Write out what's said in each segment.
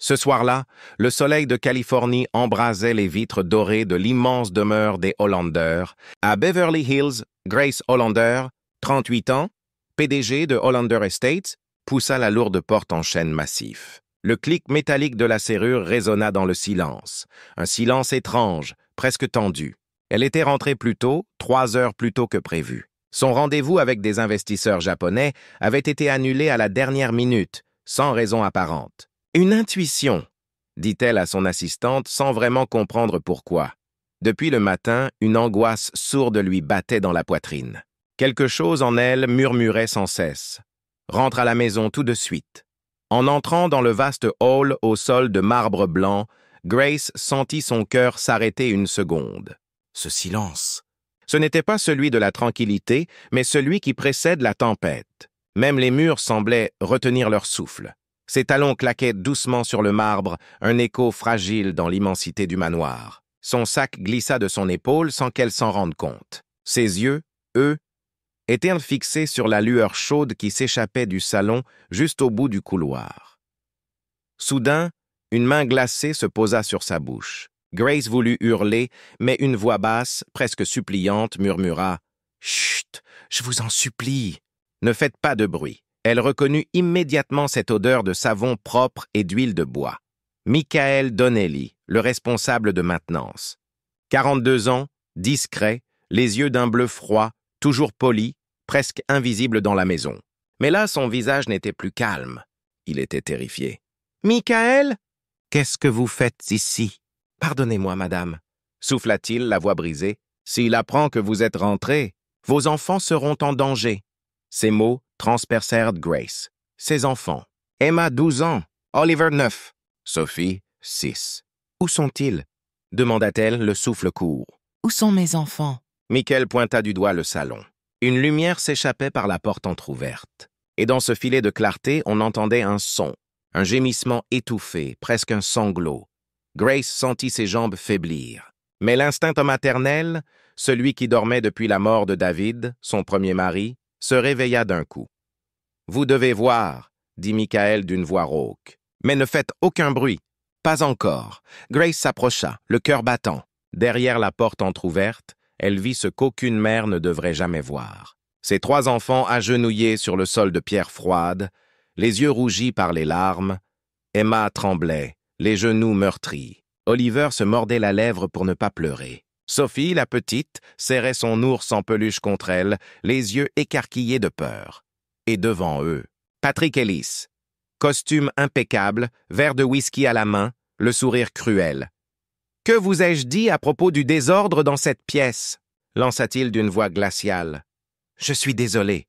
Ce soir-là, le soleil de Californie embrasait les vitres dorées de l'immense demeure des Hollander. À Beverly Hills, Grace Hollander, 38 ans, PDG de Hollander Estates, poussa la lourde porte en chêne massif. Le clic métallique de la serrure résonna dans le silence. Un silence étrange, presque tendu. Elle était rentrée plus tôt, 3 heures plus tôt que prévu. Son rendez-vous avec des investisseurs japonais avait été annulé à la dernière minute, sans raison apparente. Une intuition, dit-elle à son assistante sans vraiment comprendre pourquoi. Depuis le matin, une angoisse sourde lui battait dans la poitrine. Quelque chose en elle murmurait sans cesse. Rentre à la maison tout de suite. En entrant dans le vaste hall au sol de marbre blanc, Grace sentit son cœur s'arrêter une seconde. Ce silence. Ce n'était pas celui de la tranquillité, mais celui qui précède la tempête. Même les murs semblaient retenir leur souffle. Ses talons claquaient doucement sur le marbre, un écho fragile dans l'immensité du manoir. Son sac glissa de son épaule sans qu'elle s'en rende compte. Ses yeux, eux, étaient fixés sur la lueur chaude qui s'échappait du salon juste au bout du couloir. Soudain, une main glacée se posa sur sa bouche. Grace voulut hurler, mais une voix basse, presque suppliante, murmura « Chut, je vous en supplie !» Ne faites pas de bruit. Elle reconnut immédiatement cette odeur de savon propre et d'huile de bois. Michael Donnelly, le responsable de maintenance. 42 ans, discret, les yeux d'un bleu froid, toujours poli, presque invisible dans la maison. Mais là, son visage n'était plus calme. Il était terrifié. « Michael, qu'est-ce que vous faites ici ?»« Pardonnez-moi, madame, » souffla-t-il, la voix brisée. « S'il apprend que vous êtes rentrée, vos enfants seront en danger. » Ces mots transpercèrent Grace. Ses enfants. Emma, 12 ans. Oliver, 9. Sophie, 6. « Où sont-ils » demanda-t-elle, le souffle court. « Où sont mes enfants » Michael pointa du doigt le salon. Une lumière s'échappait par la porte entr'ouverte. Et dans ce filet de clarté, on entendait un son, un gémissement étouffé, presque un sanglot. Grace sentit ses jambes faiblir. Mais l'instinct maternel, celui qui dormait depuis la mort de David, son premier mari, se réveilla d'un coup. « Vous devez voir, » dit Michael d'une voix rauque. « Mais ne faites aucun bruit. » Pas encore. Grace s'approcha, le cœur battant. Derrière la porte entr'ouverte, elle vit ce qu'aucune mère ne devrait jamais voir. Ses 3 enfants agenouillés sur le sol de pierre froide, les yeux rougis par les larmes. Emma tremblait, les genoux meurtris. Oliver se mordait la lèvre pour ne pas pleurer. Sophie, la petite, serrait son ours en peluche contre elle, les yeux écarquillés de peur. Et devant eux, Patrick Ellis. Costume impeccable, verre de whisky à la main, le sourire cruel. « Que vous ai-je dit à propos du désordre dans cette pièce » lança-t-il d'une voix glaciale. « Je suis désolé.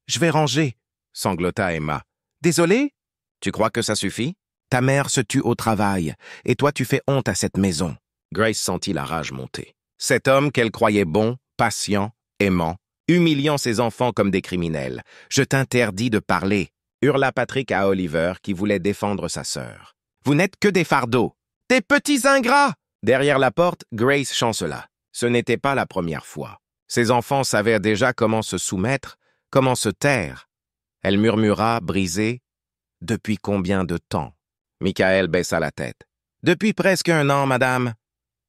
Je vais ranger, » sanglota Emma. « Désolé? Tu crois que ça suffit? Ta mère se tue au travail, et toi tu fais honte à cette maison. » Grace sentit la rage monter. Cet homme qu'elle croyait bon, patient, aimant, humiliant ses enfants comme des criminels. « Je t'interdis de parler » hurla Patrick à Oliver qui voulait défendre sa sœur. « Vous n'êtes que des fardeaux. Des petits ingrats !» Derrière la porte, Grace chancela. Ce n'était pas la première fois. Ses enfants savaient déjà comment se soumettre, comment se taire. Elle murmura, brisée, « Depuis combien de temps ?» Michael baissa la tête. « Depuis presque 1 an, madame. »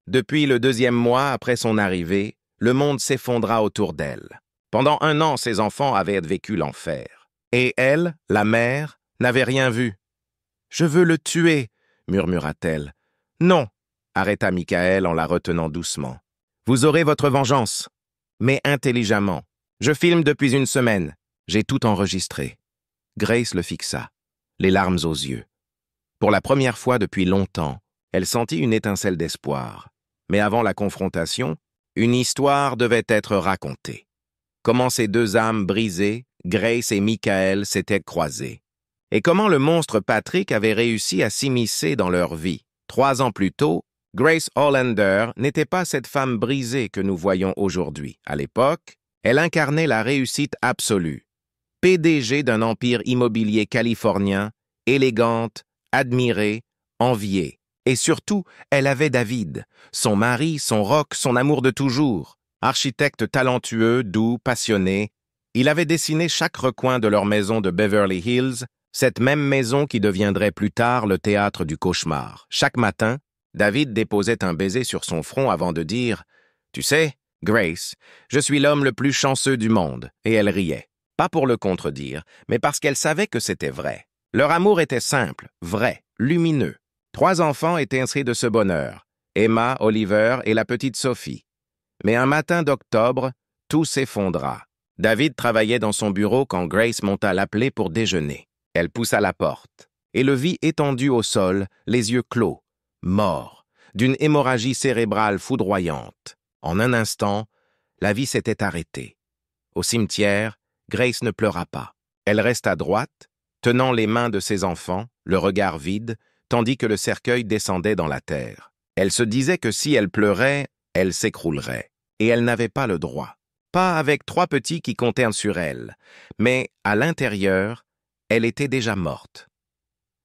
Depuis le 2e mois après son arrivée, le monde s'effondra autour d'elle. Pendant 1 an, ses enfants avaient vécu l'enfer. Et elle, la mère, n'avait rien vu. « Je veux le tuer, » murmura-t-elle. « Non, » arrêta Michael en la retenant doucement. « Vous aurez votre vengeance, mais intelligemment. Je filme depuis 1 semaine. J'ai tout enregistré. » Grace le fixa, les larmes aux yeux. Pour la première fois depuis longtemps, elle sentit une étincelle d'espoir. Mais avant la confrontation, une histoire devait être racontée. Comment ces 2 âmes brisées, Grace et Michael, s'étaient croisées. Et comment le monstre Patrick avait réussi à s'immiscer dans leur vie. 3 ans plus tôt, Grace Hollander n'était pas cette femme brisée que nous voyons aujourd'hui. À l'époque, elle incarnait la réussite absolue. PDG d'un empire immobilier californien, élégante, admirée, enviée. Et surtout, elle avait David, son mari, son rock, son amour de toujours. Architecte talentueux, doux, passionné, il avait dessiné chaque recoin de leur maison de Beverly Hills Cette même maison qui deviendrait plus tard le théâtre du cauchemar. Chaque matin, David déposait un baiser sur son front avant de dire « Tu sais, Grace, je suis l'homme le plus chanceux du monde. » Et elle riait. Pas pour le contredire, mais parce qu'elle savait que c'était vrai. Leur amour était simple, vrai, lumineux. 3 enfants étaient inscrits de ce bonheur. Emma, Oliver et la petite Sophie. Mais un matin d'octobre, tout s'effondra. David travaillait dans son bureau quand Grace monta l'appeler pour déjeuner. Elle poussa la porte et le vit étendu au sol, les yeux clos, mort, d'une hémorragie cérébrale foudroyante. En un instant, la vie s'était arrêtée. Au cimetière, Grace ne pleura pas. Elle resta droite, tenant les mains de ses enfants, le regard vide, tandis que le cercueil descendait dans la terre. Elle se disait que si elle pleurait, elle s'écroulerait. Et elle n'avait pas le droit. Pas avec 3 petits qui comptaient sur elle, mais à l'intérieur, elle était déjà morte.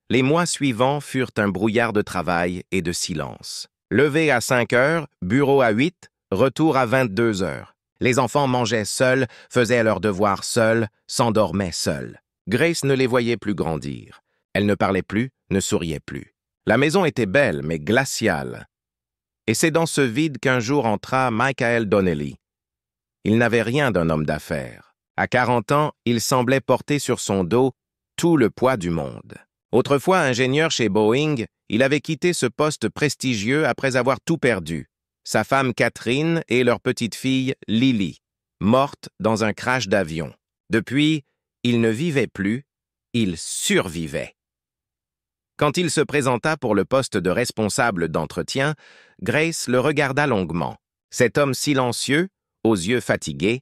Les mois suivants furent un brouillard de travail et de silence. Lever à 5 heures, bureau à 8, retour à 22 heures. Les enfants mangeaient seuls, faisaient leurs devoirs seuls, s'endormaient seuls. Grace ne les voyait plus grandir. Elle ne parlait plus, ne souriait plus. La maison était belle, mais glaciale. Et c'est dans ce vide qu'un jour entra Michael Donnelly. Il n'avait rien d'un homme d'affaires. À 40 ans, il semblait porter sur son dos tout le poids du monde. Autrefois ingénieur chez Boeing, il avait quitté ce poste prestigieux après avoir tout perdu. Sa femme Catherine et leur petite fille Lily, morte dans un crash d'avion. Depuis, il ne vivait plus, il survivait. Quand il se présenta pour le poste de responsable d'entretien, Grace le regarda longuement. Cet homme silencieux, aux yeux fatigués,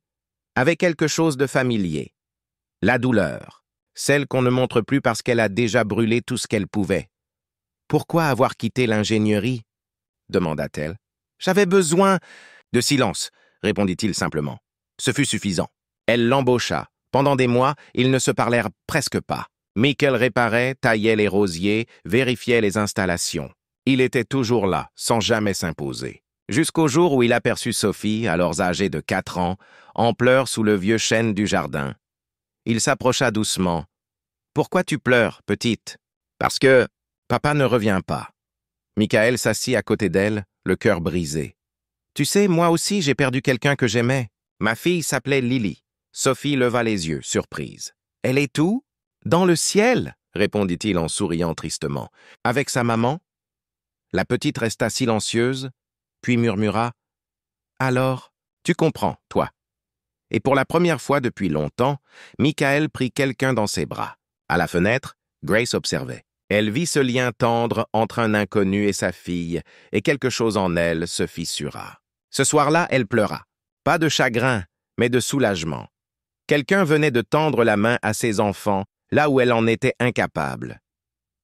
avait quelque chose de familier. La douleur, celle qu'on ne montre plus parce qu'elle a déjà brûlé tout ce qu'elle pouvait. « Pourquoi avoir quitté l'ingénierie » demanda-t-elle. « J'avais besoin... » De silence, répondit-il simplement. Ce fut suffisant. Elle l'embaucha. Pendant des mois, ils ne se parlèrent presque pas. Michael réparait, taillait les rosiers, vérifiait les installations. Il était toujours là, sans jamais s'imposer. Jusqu'au jour où il aperçut Sophie, alors âgée de 4 ans, en pleurs sous le vieux chêne du jardin. Il s'approcha doucement. « Pourquoi tu pleures, petite ?»« Parce que papa ne revient pas. » Michael s'assit à côté d'elle, le cœur brisé. « Tu sais, moi aussi j'ai perdu quelqu'un que j'aimais. Ma fille s'appelait Lily. » Sophie leva les yeux, surprise. « Elle est où ?»« Dans le ciel, » répondit-il en souriant tristement. « Avec sa maman ?» La petite resta silencieuse, puis murmura « Alors, tu comprends, toi. » Et pour la première fois depuis longtemps, Michael prit quelqu'un dans ses bras. À la fenêtre, Grace observait. Elle vit ce lien tendre entre un inconnu et sa fille, et quelque chose en elle se fissura. Ce soir-là, elle pleura. Pas de chagrin, mais de soulagement. Quelqu'un venait de tendre la main à ses enfants, là où elle en était incapable.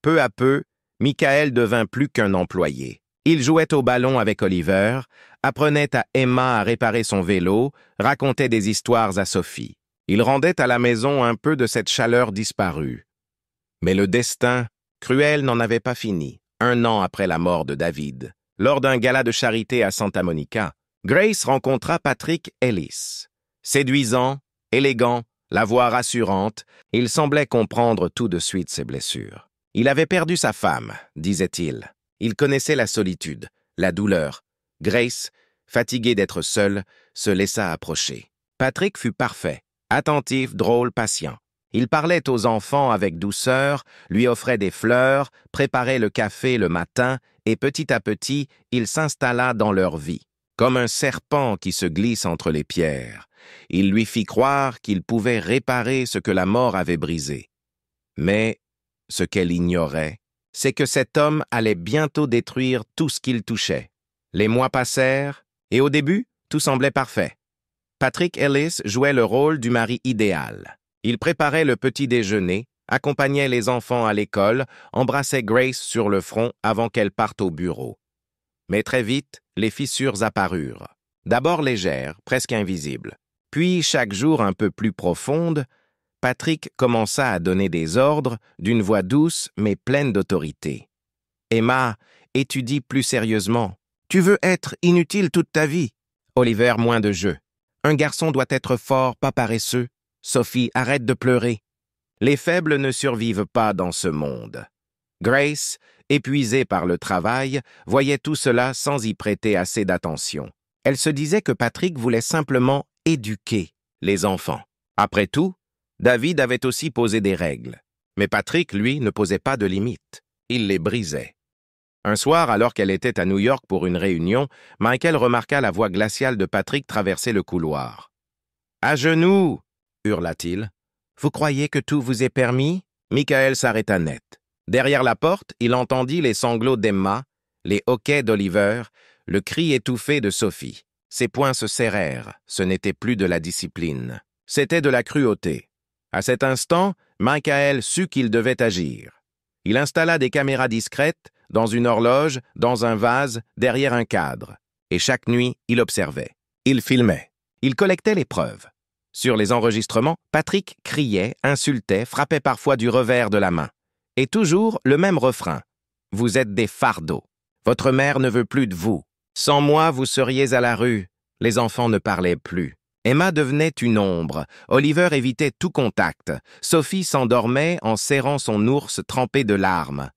Peu à peu, Michael devint plus qu'un employé. Il jouait au ballon avec Oliver, apprenait à Emma à réparer son vélo, racontait des histoires à Sophie. Il rendait à la maison un peu de cette chaleur disparue. Mais le destin, cruel, n'en avait pas fini, 1 an après la mort de David. Lors d'un gala de charité à Santa Monica, Grace rencontra Patrick Ellis. Séduisant, élégant, la voix rassurante, il semblait comprendre tout de suite ses blessures. Il avait perdu sa femme, disait-il. Il connaissait la solitude, la douleur. Grace, fatiguée d'être seule, se laissa approcher. Patrick fut parfait, attentif, drôle, patient. Il parlait aux enfants avec douceur, lui offrait des fleurs, préparait le café le matin, et petit à petit, il s'installa dans leur vie, comme un serpent qui se glisse entre les pierres. Il lui fit croire qu'il pouvait réparer ce que la mort avait brisé. Mais ce qu'elle ignorait, c'est que cet homme allait bientôt détruire tout ce qu'il touchait. Les mois passèrent, et au début, tout semblait parfait. Patrick Ellis jouait le rôle du mari idéal. Il préparait le petit déjeuner, accompagnait les enfants à l'école, embrassait Grace sur le front avant qu'elle parte au bureau. Mais très vite, les fissures apparurent. D'abord légères, presque invisibles. Puis, chaque jour un peu plus profonde, Patrick commença à donner des ordres d'une voix douce mais pleine d'autorité. « Emma, étudie plus sérieusement. Tu veux être inutile toute ta vie. Oliver, moins de jeu. Un garçon doit être fort, pas paresseux. Sophie, arrête de pleurer. Les faibles ne survivent pas dans ce monde. Grace, épuisée par le travail, voyait tout cela sans y prêter assez d'attention. Elle se disait que Patrick voulait simplement éduquer les enfants. Après tout, David avait aussi posé des règles. Mais Patrick, lui, ne posait pas de limites. Il les brisait. Un soir, alors qu'elle était à New York pour une réunion, Michael remarqua la voix glaciale de Patrick traverser le couloir. « À genoux !» hurla-t-il. « Vous croyez que tout vous est permis ?» Michael s'arrêta net. Derrière la porte, il entendit les sanglots d'Emma, les hoquets d'Oliver, le cri étouffé de Sophie. Ses poings se serrèrent. Ce n'était plus de la discipline. C'était de la cruauté. À cet instant, Michael sut qu'il devait agir. Il installa des caméras discrètes, dans une horloge, dans un vase, derrière un cadre. Et chaque nuit, il observait. Il filmait. Il collectait les preuves. Sur les enregistrements, Patrick criait, insultait, frappait parfois du revers de la main. Et toujours le même refrain. « Vous êtes des fardeaux. Votre mère ne veut plus de vous. Sans moi, vous seriez à la rue. » Les enfants ne parlaient plus. Emma devenait une ombre. Oliver évitait tout contact. Sophie s'endormait en serrant son ours trempé de larmes.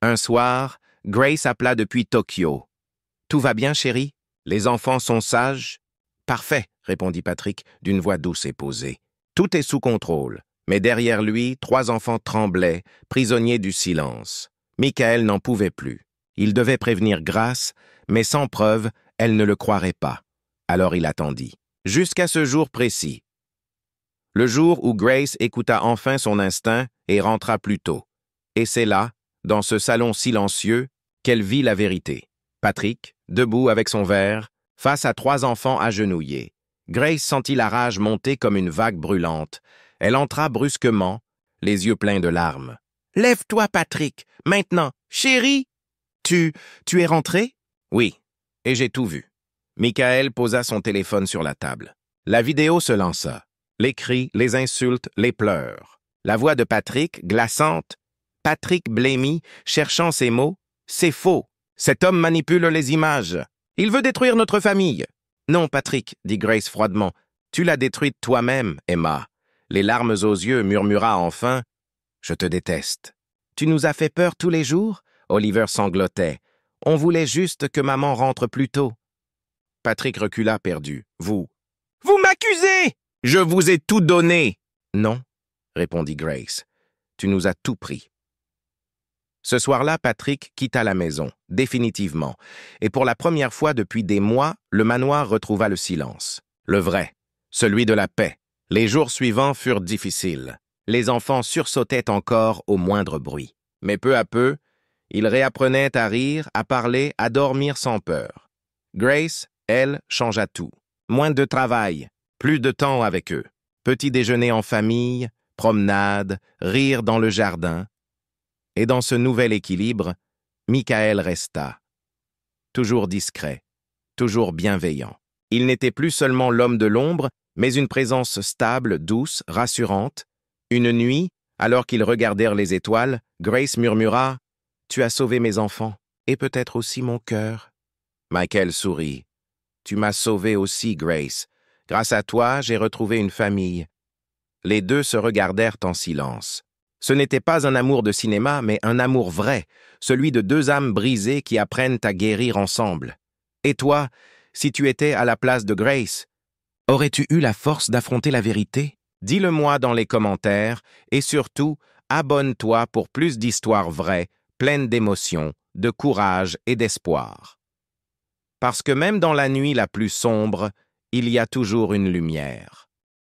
Un soir, Grace appela depuis Tokyo. « Tout va bien, chérie? Les enfants sont sages? »« Parfait, » répondit Patrick d'une voix douce et posée. « Tout est sous contrôle. » Mais derrière lui, 3 enfants tremblaient, prisonniers du silence. Michael n'en pouvait plus. Il devait prévenir Grace, mais sans preuve, elle ne le croirait pas. Alors il attendit. Jusqu'à ce jour précis. Le jour où Grace écouta enfin son instinct et rentra plus tôt. Et c'est là, dans ce salon silencieux, qu'elle vit la vérité. Patrick, debout avec son verre, face à 3 enfants agenouillés. Grace sentit la rage monter comme une vague brûlante. Elle entra brusquement, les yeux pleins de larmes. « Lève-toi, Patrick, maintenant, chérie! Tu es rentré? » « Oui, et j'ai tout vu. » Michael posa son téléphone sur la table. La vidéo se lança. Les cris, les insultes, les pleurs. La voix de Patrick, glaçante. Patrick blêmi, cherchant ses mots. « C'est faux. Cet homme manipule les images. Il veut détruire notre famille. »« Non, Patrick, » dit Grace froidement. « Tu l'as détruite toi-même, Emma. » Les larmes aux yeux, murmura enfin. « Je te déteste. »« Tu nous as fait peur tous les jours ?» Oliver sanglotait. « On voulait juste que maman rentre plus tôt. » Patrick recula perdu. « Vous m'accusez !»« Je vous ai tout donné !»« Non, » répondit Grace. « Tu nous as tout pris. » Ce soir-là, Patrick quitta la maison, définitivement, et pour la première fois depuis des mois, le manoir retrouva le silence. Le vrai, celui de la paix. Les jours suivants furent difficiles. Les enfants sursautaient encore au moindre bruit. Mais peu à peu, ils réapprenaient à rire, à parler, à dormir sans peur. Grace, elle, changea tout. Moins de travail, plus de temps avec eux. Petit déjeuner en famille, promenade, rire dans le jardin. Et dans ce nouvel équilibre, Michael resta. Toujours discret, toujours bienveillant. Il n'était plus seulement l'homme de l'ombre, mais une présence stable, douce, rassurante. Une nuit, alors qu'ils regardèrent les étoiles, Grace murmura « Tu as sauvé mes enfants, et peut-être aussi mon cœur. » Michael sourit. « Tu m'as sauvé aussi, Grace. Grâce à toi, j'ai retrouvé une famille. » Les deux se regardèrent en silence. Ce n'était pas un amour de cinéma, mais un amour vrai, celui de 2 âmes brisées qui apprennent à guérir ensemble. Et toi, si tu étais à la place de Grace, aurais-tu eu la force d'affronter la vérité? Dis-le-moi dans les commentaires et surtout, abonne-toi pour plus d'histoires vraies, pleines d'émotions, de courage et d'espoir. Parce que même dans la nuit la plus sombre, il y a toujours une lumière.